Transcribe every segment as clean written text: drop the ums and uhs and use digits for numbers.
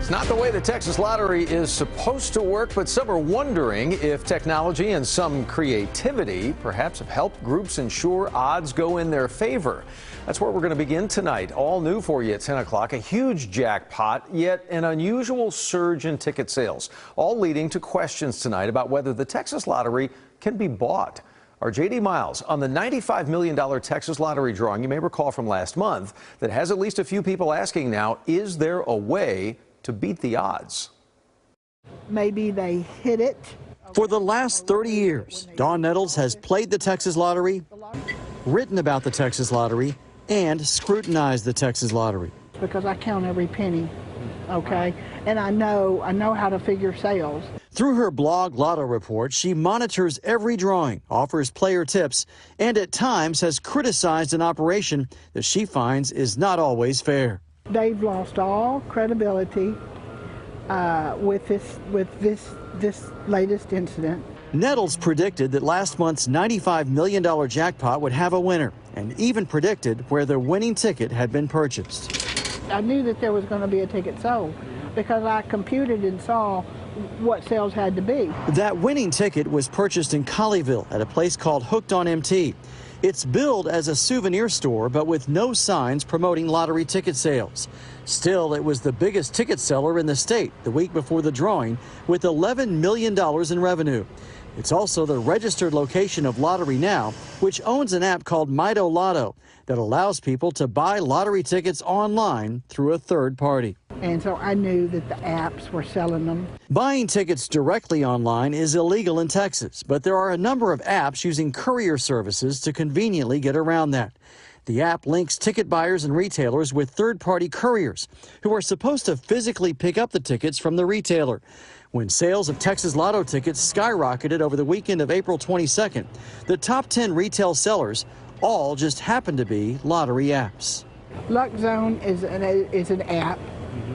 It's not the way the Texas Lottery is supposed to work, but some are wondering if technology and some creativity perhaps have helped groups ensure odds go in their favor. That's where we're going to begin tonight. All new for you at 10 o'clock, a huge jackpot, yet an unusual surge in ticket sales, all leading to questions tonight about whether the Texas Lottery can be bought. Our J.D. Miles on the $95 million Texas Lottery drawing, you may recall from last month, that has at least a few people asking now, is there a way to beat the odds? Maybe they hit it. For the last 30 years, Dawn Nettles has played the Texas Lottery, written about the Texas Lottery, and scrutinized the Texas Lottery. Because I count every penny, okay? And I know how to figure sales. Through her blog Lotto Report, she monitors every drawing, offers player tips, and at times has criticized an operation that she finds is not always fair. They've lost all credibility with this latest incident. Nettles predicted that last month's $95 million jackpot would have a winner, and even predicted where the winning ticket had been purchased. I knew that there was going to be a ticket sold because I computed and saw what sales had to be. That winning ticket was purchased in Colleyville at a place called Hooked on MT. It's billed as a souvenir store, but with no signs promoting lottery ticket sales. Still, it was the biggest ticket seller in the state the week before the drawing, with $11 million in revenue. It's also the registered location of Lottery Now, which owns an app called Mito Lotto that allows people to buy lottery tickets online through a third party. And so I knew that the apps were selling them. Buying tickets directly online is illegal in Texas, but there are a number of apps using courier services to conveniently get around that. The app links ticket buyers and retailers with third-party couriers who are supposed to physically pick up the tickets from the retailer. When sales of Texas Lotto tickets skyrocketed over the weekend of April 22nd, the top 10 retail sellers all just happened to be lottery apps. Luck Zone is an app,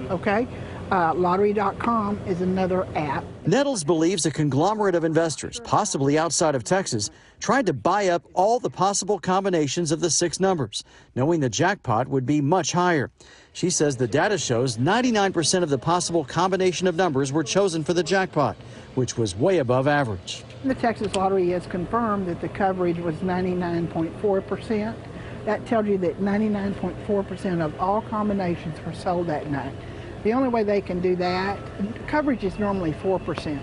okay? Lottery.com is another app. Nettles believes a conglomerate of investors, possibly outside of Texas, tried to buy up all the possible combinations of the 6 numbers, knowing the jackpot would be much higher. She says the data shows 99% of the possible combination of numbers were chosen for the jackpot, which was way above average. The Texas Lottery has confirmed that the coverage was 99.4%. That tells you that 99.4% of all combinations were sold that night. The only way they can do that, coverage is normally 4%.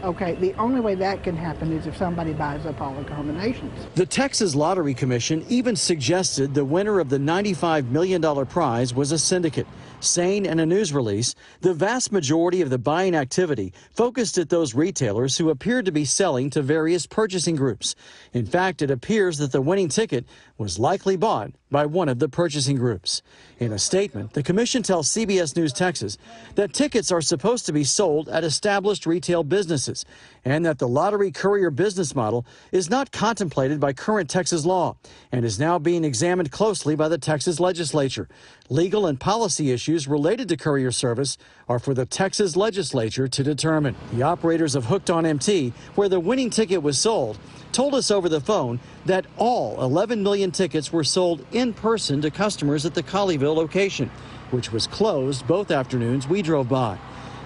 Okay, the only way that can happen is if somebody buys up all the combinations. The Texas Lottery Commission even suggested the winner of the $95 million prize was a syndicate, saying in a news release, the vast majority of the buying activity focused at those retailers who appeared to be selling to various purchasing groups. In fact, it appears that the winning ticket was likely bought by one of the purchasing groups. In a statement, the commission tells CBS News Texas that tickets are supposed to be sold at established retail businesses and that the lottery courier business model is not contemplated by current Texas law and is now being examined closely by the Texas legislature. Legal and policy issues related to courier service are for the Texas legislature to determine. The operators of Hooked on MT, where the winning ticket was sold, told us over the phone that all 11 million tickets were sold in person to customers at the Colleyville location, which was closed both afternoons we drove by.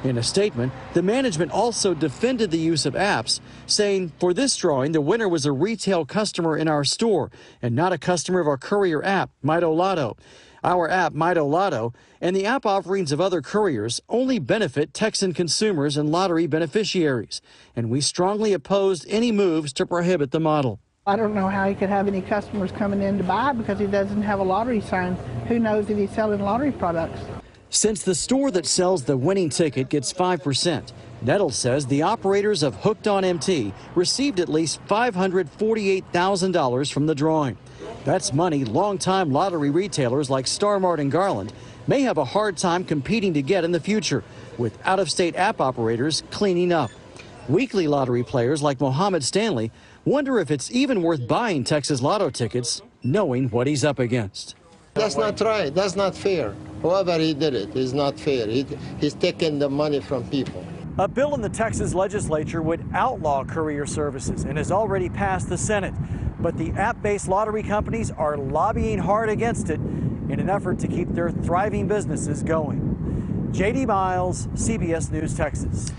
In a statement, the management also defended the use of apps, saying for this drawing, the winner was a retail customer in our store and not a customer of our courier app, Mito Lotto. Our app, Mito Lotto, and the app offerings of other couriers only benefit Texan consumers and lottery beneficiaries, and we strongly opposed any moves to prohibit the model. I don't know how he could have any customers coming in to buy because he doesn't have a lottery sign. Who knows if he's selling lottery products? Since the store that sells the winning ticket gets 5%, Nettles says the operators of Hooked on MT received at least $548,000 from the drawing. That's money longtime lottery retailers like Star Mart and Garland may have a hard time competing to get in the future, with out-of-state app operators cleaning up. Weekly lottery players like Mohammed Stanley wonder if it's even worth buying Texas Lotto tickets, knowing what he's up against. That's not right. That's not fair. Whoever he did it is not fair. He's taking the money from people. A bill in the Texas legislature would outlaw courier services and has already passed the Senate. But the app-based lottery companies are lobbying hard against it in an effort to keep their thriving businesses going. J.D. Miles, CBS News, Texas.